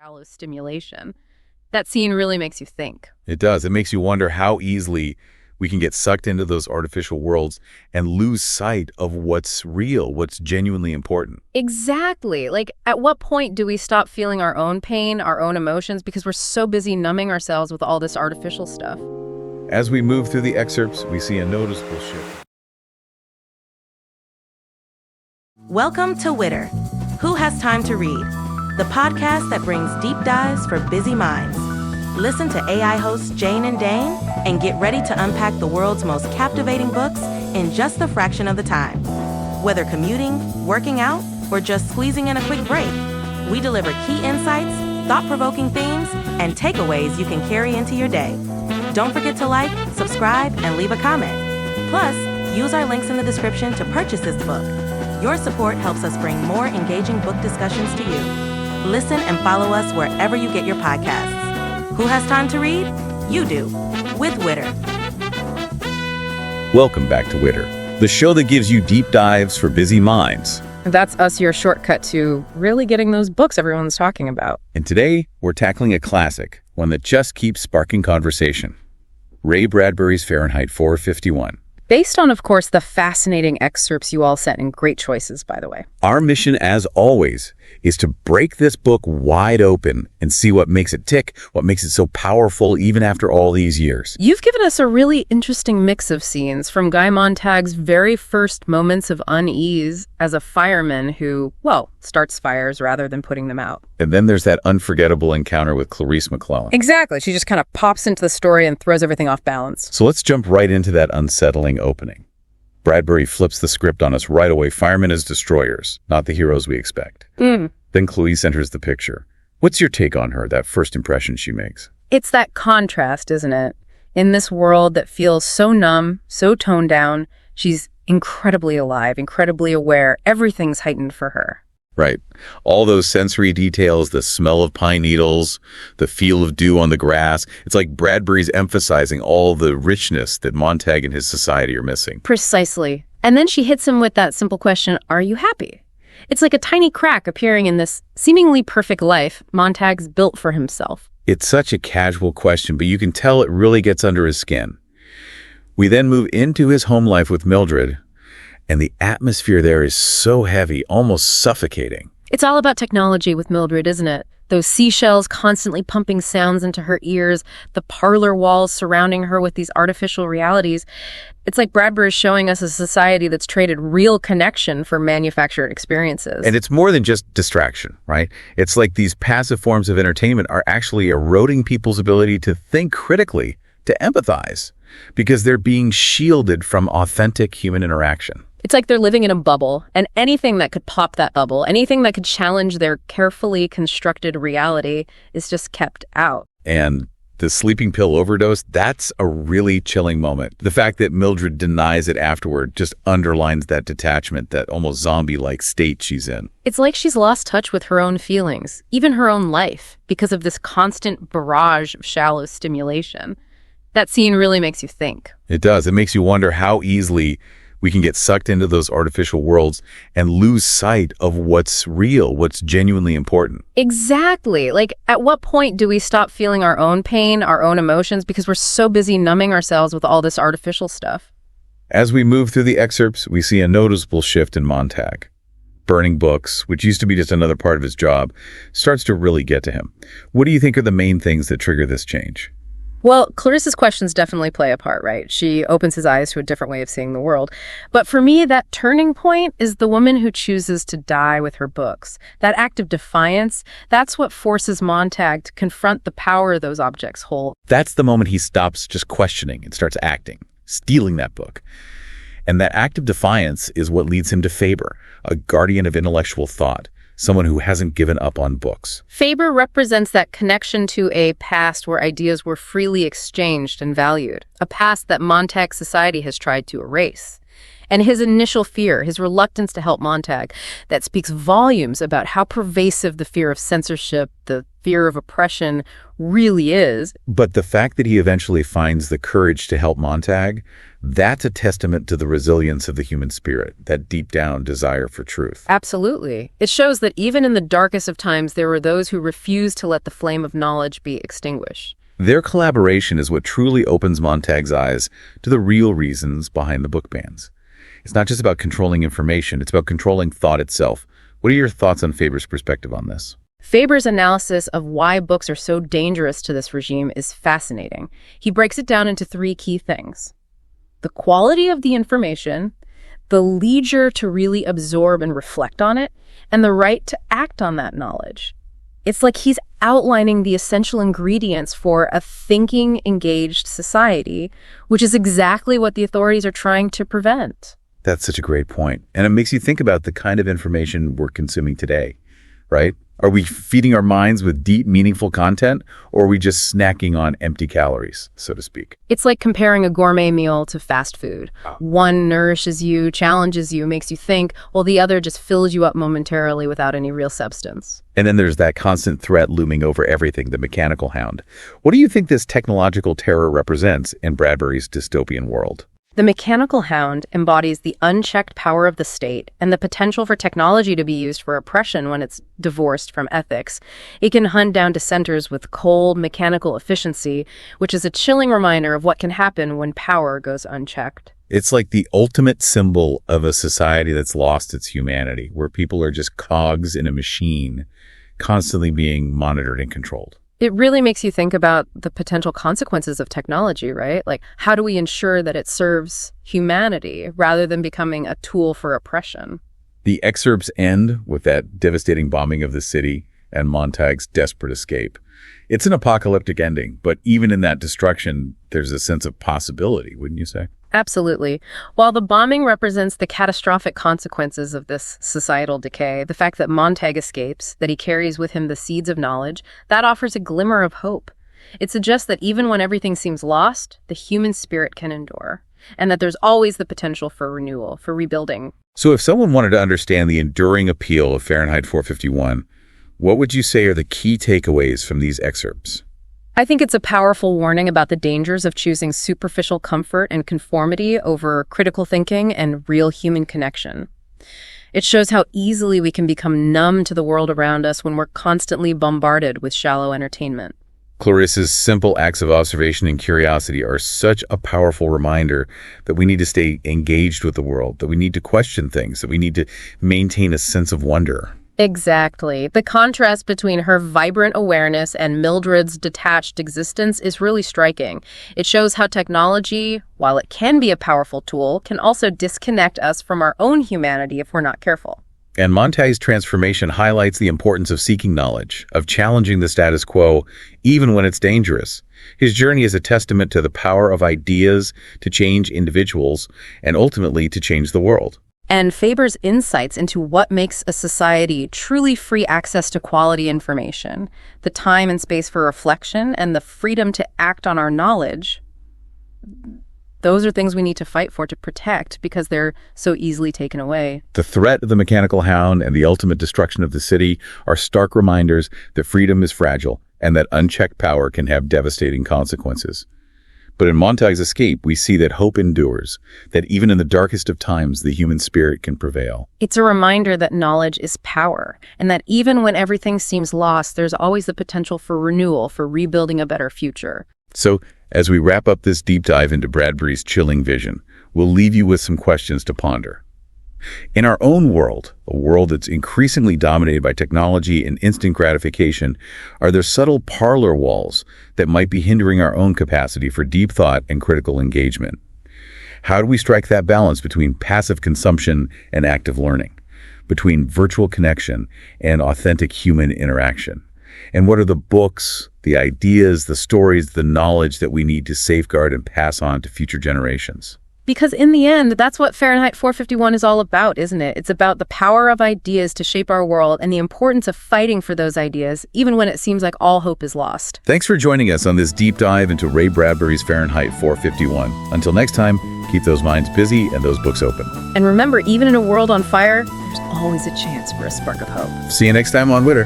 shallow stimulation. That scene really makes you think. It does. It makes you wonder how easily we can get sucked into those artificial worlds and lose sight of what's real, what's genuinely important. Exactly. Like, at what point do we stop feeling our own pain, our own emotions, because we're so busy numbing ourselves with all this artificial stuff? As we move through the excerpts, we see a noticeable shift. Welcome to Witter. Who Has Time to Read? The podcast that brings deep dives for busy minds. Listen to AI hosts Jane and Dane and get ready to unpack the world's most captivating books in just a fraction of the time. Whether commuting, working out, or just squeezing in a quick break, we deliver key insights, thought-provoking themes, and takeaways you can carry into your day. Don't forget to like, subscribe, and leave a comment. Plus, use our links in the description to purchase this book. Your support helps us bring more engaging book discussions to you. Listen and follow us wherever you get your podcasts. Who has time to read? You do, with Witter. Welcome back to Witter, the show that gives you deep dives for busy minds. That's us, your shortcut to really getting those books everyone's talking about. And today, we're tackling a classic, one that just keeps sparking conversation. Ray Bradbury's Fahrenheit 451. Based on, of course, the fascinating excerpts you all sent in. Great choices, by the way. Our mission, as always, is to break this book wide open and see what makes it tick, what makes it so powerful even after all these years. You've given us a really interesting mix of scenes, from Guy Montag's very first moments of unease as a fireman who, well, starts fires rather than putting them out. And then there's that unforgettable encounter with Clarice McClellan. Exactly. She just kind of pops into the story and throws everything off balance. So let's jump right into that unsettling opening. Bradbury flips the script on us right away. Firemen as destroyers, not the heroes we expect. Then Clarice enters the picture. What's your take on her, that first impression she makes? It's that contrast, isn't it? In this world that feels so numb, so toned down, she's incredibly alive, incredibly aware. Everything's heightened for her. Right. All those sensory details, the smell of pine needles, the feel of dew on the grass. It's like Bradbury's emphasizing all the richness that Montag and his society are missing. Precisely. And then she hits him with that simple question, are you happy? It's like a tiny crack appearing in this seemingly perfect life Montag's built for himself. It's such a casual question, but you can tell it really gets under his skin. We then move into his home life with Mildred, and the atmosphere there is so heavy, almost suffocating. It's all about technology with Mildred, isn't it? Those seashells constantly pumping sounds into her ears, the parlor walls surrounding her with these artificial realities. It's like Bradbury is showing us a society that's traded real connection for manufactured experiences. And it's more than just distraction, right? It's like these passive forms of entertainment are actually eroding people's ability to think critically, to empathize, because they're being shielded from authentic human interaction. It's like they're living in a bubble, and anything that could pop that bubble, anything that could challenge their carefully constructed reality is just kept out. And the sleeping pill overdose, that's a really chilling moment. The fact that Mildred denies it afterward just underlines that detachment, that almost zombie-like state she's in. It's like she's lost touch with her own feelings, even her own life, because of this constant barrage of shallow stimulation. That scene really makes you think. It does. It makes you wonder how easily we can get sucked into those artificial worlds and lose sight of what's real, what's genuinely important. Exactly. Like, at what point do we stop feeling our own pain, our own emotions, because we're so busy numbing ourselves with all this artificial stuff? As we move through the excerpts, we see a noticeable shift in Montag. Burning books, which used to be just another part of his job, starts to really get to him. What do you think are the main things that trigger this change? Well, Clarissa's questions definitely play a part, right? She opens his eyes to a different way of seeing the world. But for me, that turning point is the woman who chooses to die with her books. That act of defiance, that's what forces Montag to confront the power those objects hold. That's the moment he stops just questioning and starts acting, stealing that book. And that act of defiance is what leads him to Faber, a guardian of intellectual thought, someone who hasn't given up on books. Faber represents that connection to a past where ideas were freely exchanged and valued, a past that Montag's society has tried to erase. And his initial fear, his reluctance to help Montag, that speaks volumes about how pervasive the fear of censorship, the fear of oppression really is. But the fact that he eventually finds the courage to help Montag, that's a testament to the resilience of the human spirit, that deep down desire for truth. Absolutely. It shows that even in the darkest of times, there were those who refused to let the flame of knowledge be extinguished. Their collaboration is what truly opens Montag's eyes to the real reasons behind the book bans. It's not just about controlling information, it's about controlling thought itself. What are your thoughts on Faber's perspective on this? Faber's analysis of why books are so dangerous to this regime is fascinating. He breaks it down into 3 key things: the quality of the information, the leisure to really absorb and reflect on it, and the right to act on that knowledge. It's like he's outlining the essential ingredients for a thinking, engaged society, which is exactly what the authorities are trying to prevent. That's such a great point. And it makes you think about the kind of information we're consuming today, right? Are we feeding our minds with deep, meaningful content, or are we just snacking on empty calories, so to speak? It's like comparing a gourmet meal to fast food. One nourishes you, challenges you, makes you think, while the other just fills you up momentarily without any real substance. And then there's that constant threat looming over everything, the mechanical hound. What do you think this technological terror represents in Bradbury's dystopian world? The mechanical hound embodies the unchecked power of the state and the potential for technology to be used for oppression when it's divorced from ethics. It can hunt down dissenters with cold, mechanical efficiency, which is a chilling reminder of what can happen when power goes unchecked. It's like the ultimate symbol of a society that's lost its humanity, where people are just cogs in a machine, constantly being monitored and controlled. It really makes you think about the potential consequences of technology, right? Like, how do we ensure that it serves humanity rather than becoming a tool for oppression? The excerpts end with that devastating bombing of the city and Montag's desperate escape. It's an apocalyptic ending, but even in that destruction, there's a sense of possibility, wouldn't you say? Absolutely. While the bombing represents the catastrophic consequences of this societal decay, the fact that Montag escapes, that he carries with him the seeds of knowledge, that offers a glimmer of hope. It suggests that even when everything seems lost, the human spirit can endure, and that there's always the potential for renewal, for rebuilding. So if someone wanted to understand the enduring appeal of Fahrenheit 451, what would you say are the key takeaways from these excerpts? I think it's a powerful warning about the dangers of choosing superficial comfort and conformity over critical thinking and real human connection. It shows how easily we can become numb to the world around us when we're constantly bombarded with shallow entertainment. Clarissa's simple acts of observation and curiosity are such a powerful reminder that we need to stay engaged with the world, that we need to question things, that we need to maintain a sense of wonder. Exactly. The contrast between her vibrant awareness and Mildred's detached existence is really striking. It shows how technology, while it can be a powerful tool, can also disconnect us from our own humanity if we're not careful. And Montag's transformation highlights the importance of seeking knowledge, of challenging the status quo, even when it's dangerous. His journey is a testament to the power of ideas to change individuals and ultimately to change the world. And Faber's insights into what makes a society truly free access to quality information, the time and space for reflection, and the freedom to act on our knowledge, those are things we need to fight for, to protect, because they're so easily taken away. The threat of the mechanical hound and the ultimate destruction of the city are stark reminders that freedom is fragile and that unchecked power can have devastating consequences. But in Montag's escape, we see that hope endures, that even in the darkest of times, the human spirit can prevail. It's a reminder that knowledge is power, and that even when everything seems lost, there's always the potential for renewal, for rebuilding a better future. So, as we wrap up this deep dive into Bradbury's chilling vision, we'll leave you with some questions to ponder. In our own world, a world that's increasingly dominated by technology and instant gratification, are there subtle parlor walls that might be hindering our own capacity for deep thought and critical engagement? How do we strike that balance between passive consumption and active learning, between virtual connection and authentic human interaction? And what are the books, the ideas, the stories, the knowledge that we need to safeguard and pass on to future generations? Because in the end, that's what Fahrenheit 451 is all about, isn't it? It's about the power of ideas to shape our world and the importance of fighting for those ideas, even when it seems like all hope is lost. Thanks for joining us on this deep dive into Ray Bradbury's Fahrenheit 451. Until next time, keep those minds busy and those books open. And remember, even in a world on fire, there's always a chance for a spark of hope. See you next time on Witter.